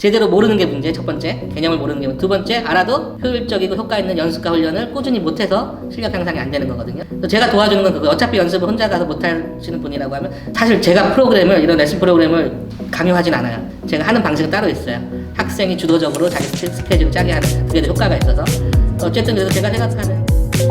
제대로 모르는 게 문제, 첫 번째. 개념을 모르는 게 문제. 두 번째, 알아도 효율적이고 효과 있는 연습과 훈련을 꾸준히 못해서 실력 향상이 안 되는 거거든요. 제가 도와주는 건 그거. 어차피 연습을 혼자 가서 못 하시는 분이라고 하면 사실 제가 이런 레슨 프로그램을 강요하진 않아요. 제가 하는 방식은 따로 있어요. 학생이 주도적으로 자기 스케줄을 짜게 하는, 그게 더 효과가 있어서. 어쨌든 그래서 제가 생각하는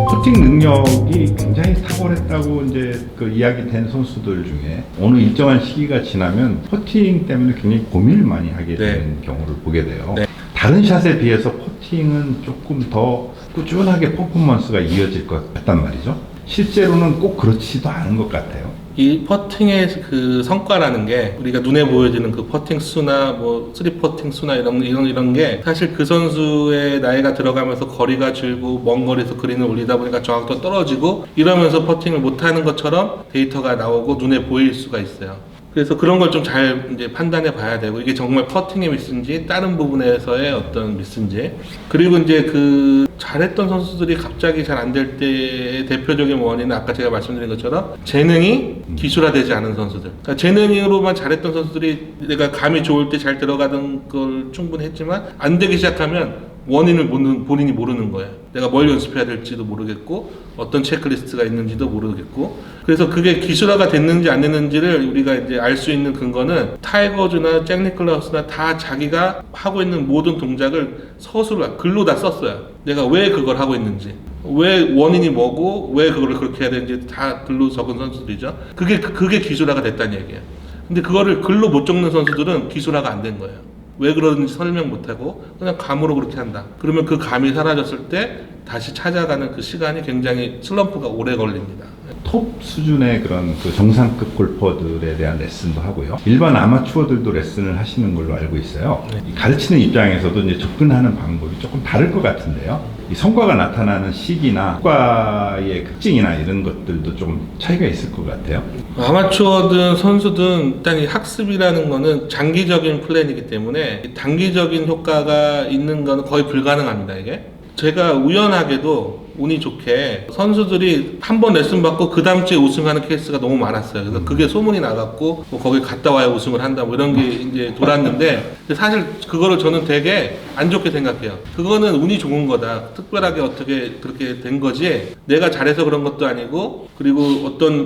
퍼팅 능력이 굉장히 탁월했다고 이제 그 이야기된 선수들 중에 어느 일정한 시기가 지나면 퍼팅 때문에 굉장히 고민을 많이 하게 되는 경우를 보게 돼요. 다른 샷에 비해서 퍼팅은 조금 더 꾸준하게 퍼포먼스가 이어질 것 같단 말이죠. 실제로는 꼭 그렇지도 않은 것 같아요. 이 퍼팅의 그 성과라는 게 우리가 눈에 보여지는 그 퍼팅 수나 뭐 3퍼팅 수나 이런 게 사실 그 선수의 나이가 들어가면서 거리가 줄고 먼 거리에서 그린을 올리다 보니까 정확도가 떨어지고 이러면서 퍼팅을 못하는 것처럼 데이터가 나오고 눈에 보일 수가 있어요. 그래서 그런 걸 좀 잘 이제 판단해 봐야 되고, 이게 정말 퍼팅의 미스인지 다른 부분에서의 어떤 미스인지. 그리고 이제 그 잘했던 선수들이 갑자기 잘 안 될 때의 대표적인 원인은 아까 제가 말씀드린 것처럼 재능이 기술화되지 않은 선수들. 그러니까 재능으로만 잘했던 선수들이 내가 감이 좋을 때 잘 들어가던 걸 충분히 했지만 안 되기 시작하면 원인을 본인이 모르는 거예요. 내가 뭘 연습해야 될지도 모르겠고 어떤 체크리스트가 있는지도 모르겠고. 그래서 그게 기술화가 됐는지 안 됐는지를 우리가 이제 알 수 있는 근거는 타이거즈나 잭 니클라우스나 다 자기가 하고 있는 모든 동작을 서술로 글로 다 썼어요. 내가 왜 그걸 하고 있는지, 왜 원인이 뭐고 왜 그걸 그렇게 해야 되는지 다 글로 적은 선수들이죠. 그게 기술화가 됐다는 얘기예요. 근데 그거를 글로 못 적는 선수들은 기술화가 안 된 거예요. 왜 그러는지 설명 못하고 그냥 감으로 그렇게 한다. 그러면 그 감이 사라졌을 때 다시 찾아가는 그 시간이 굉장히 슬럼프가 오래 걸립니다. 톱 수준의 그런 그 정상급 골퍼들에 대한 레슨도 하고요. 일반 아마추어들도 레슨을 하시는 걸로 알고 있어요. 이 가르치는 입장에서도 이제 접근하는 방법이 조금 다를 것 같은데요. 이 성과가 나타나는 시기나 효과의 특징이나 이런 것들도 좀 차이가 있을 것 같아요. 아마추어든 선수든 일단 이 학습이라는 거는 장기적인 플랜이기 때문에 단기적인 효과가 있는 거는 거의 불가능합니다, 이게. 제가 우연하게도 운이 좋게 선수들이 한 번 레슨 받고 그 다음 주에 우승하는 케이스가 너무 많았어요. 그래서 그게 소문이 나갔고 뭐 거기 갔다 와야 우승을 한다 뭐 이런 게 이제 돌았는데 사실 그거를 저는 되게 안 좋게 생각해요. 그거는 운이 좋은 거다. 특별하게 어떻게 그렇게 된 거지. 내가 잘해서 그런 것도 아니고, 그리고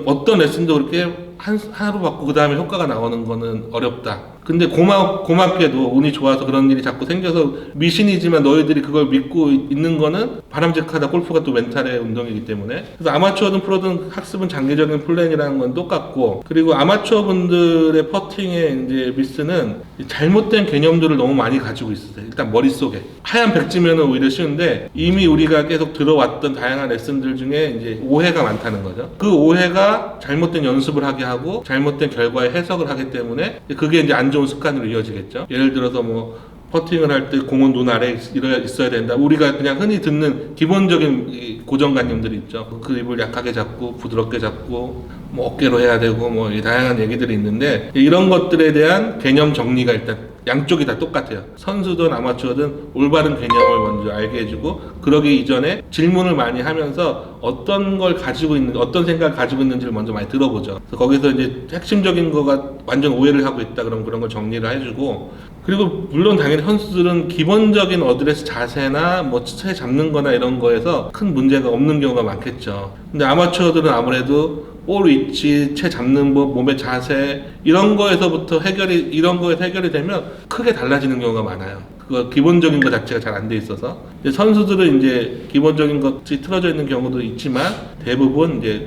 어떤 레슨도 그렇게 하루 받고 그 다음에 효과가 나오는 거는 어렵다. 근데 고맙게도 운이 좋아서 그런 일이 자꾸 생겨서 미신이지만 너희들이 그걸 믿고 있는 거는 바람직하다. 골프가 또 멘탈의 운동이기 때문에. 그래서 아마추어든 프로든 학습은 장기적인 플랜이라는 건 똑같고, 그리고 아마추어 분들의 퍼팅의 이제 미스는 잘못된 개념들을 너무 많이 가지고 있어요. 일단 머릿속에. 하얀 백지면은 오히려 쉬운데 이미 우리가 계속 들어왔던 다양한 레슨들 중에 이제 오해가 많다는 거죠. 그 오해가 잘못된 연습을 하게 하고 잘못된 결과에 해석을 하기 때문에 그게 이제 안 좋은 습관으로 이어지겠죠. 예를 들어서 뭐 퍼팅을 할 때 공은 눈 아래에 있어야 된다. 우리가 그냥 흔히 듣는 기본적인 고정관념들이 있죠. 그립을 약하게 잡고 부드럽게 잡고 뭐 어깨로 해야 되고 뭐 다양한 얘기들이 있는데, 이런 것들에 대한 개념 정리가 일단 양쪽이 다 똑같아요. 선수든 아마추어든 올바른 개념을 먼저 알게 해주고, 그러기 이전에 질문을 많이 하면서 어떤 걸 가지고 있는, 어떤 생각을 가지고 있는지를 먼저 많이 들어보죠. 그래서 거기서 이제 핵심적인 거가 완전 오해를 하고 있다 그러면 그런 걸 정리를 해주고, 그리고 물론 당연히 선수들은 기본적인 어드레스 자세나 뭐 채 잡는 거나 이런 거에서 큰 문제가 없는 경우가 많겠죠. 근데 아마추어들은 아무래도 볼 위치, 채 잡는 법, 몸의 자세 이런 거에서 해결이 되면 크게 달라지는 경우가 많아요. 그거 기본적인 것 자체가 잘 안 돼 있어서. 선수들은 이제 기본적인 것이 틀어져 있는 경우도 있지만 대부분 이제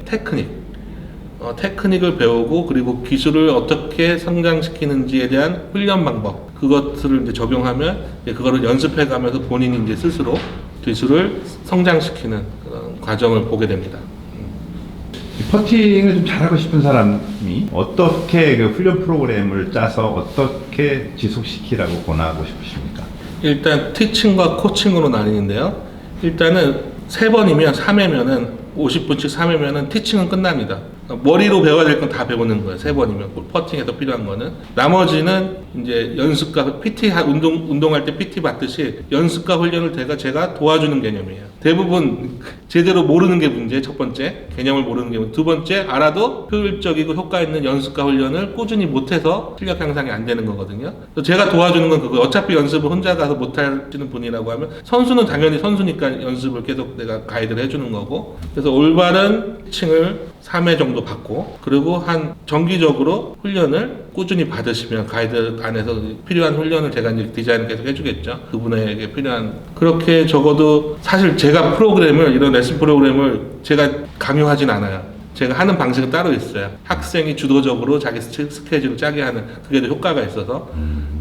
테크닉을 배우고, 그리고 기술을 어떻게 성장시키는지에 대한 훈련 방법, 그것들을 이제 적용하면 이제 그거를 연습해 가면서 본인이 이제 스스로 기술을 성장시키는 그런 과정을 보게 됩니다. 퍼팅을 좀 잘하고 싶은 사람이 어떻게 그 훈련 프로그램을 짜서 어떻게 지속시키라고 권하고 싶으십니까? 일단 티칭과 코칭으로 나뉘는데요. 일단은 3번이면 3회면은 50분씩 3회면은 티칭은 끝납니다. 머리로 배워야 될 건 다 배우는 거예요. 3번이면 퍼팅에서 필요한 거는. 나머지는 이제 연습과 PT 운동할 때 PT 받듯이 연습과 훈련을 제가 도와주는 개념이에요. 대부분 제대로 모르는 게 문제. 첫 번째 개념을 모르는 게 문제. 두 번째 알아도 효율적이고 효과 있는 연습과 훈련을 꾸준히 못해서 실력 향상이 안 되는 거거든요. 그래서 제가 도와주는 건 그거. 어차피 연습을 혼자 가서 못하시는 분이라고 하면 선수는 당연히 선수니까 연습을 계속 내가 가이드를 해주는 거고, 그래서 올바른 칭을 3회 정도 받고, 그리고 한 정기적으로 훈련을 꾸준히 받으시면 가이드 안에서 필요한 훈련을 제가 이제 디자인을 계속 해주겠죠. 그분에게 필요한, 그렇게 적어도 사실 제가 프로그램을, 이런 레슨 프로그램을 제가 강요하진 않아요. 제가 하는 방식은 따로 있어요. 학생이 주도적으로 자기 스케줄을 짜게 하는, 그게 더 효과가 있어서.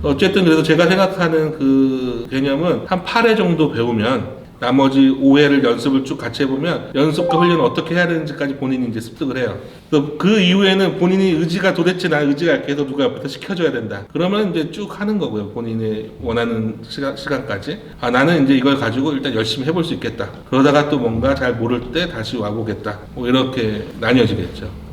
어쨌든 그래서 제가 생각하는 그 개념은 한 8회 정도 배우면 나머지 5회를 연습을 쭉 같이 해보면 연습과 훈련을 어떻게 해야 되는지까지 본인이 이제 습득을 해요. 그 이후에는 본인이 의지가, 도대체 나 의지가 약해서 누가 옆에서 시켜줘야 된다. 그러면 이제 쭉 하는 거고요. 본인이 원하는 시간까지. 아, 나는 이제 이걸 가지고 일단 열심히 해볼 수 있겠다. 그러다가 또 뭔가 잘 모를 때 다시 와보겠다. 뭐 이렇게 나뉘어지겠죠.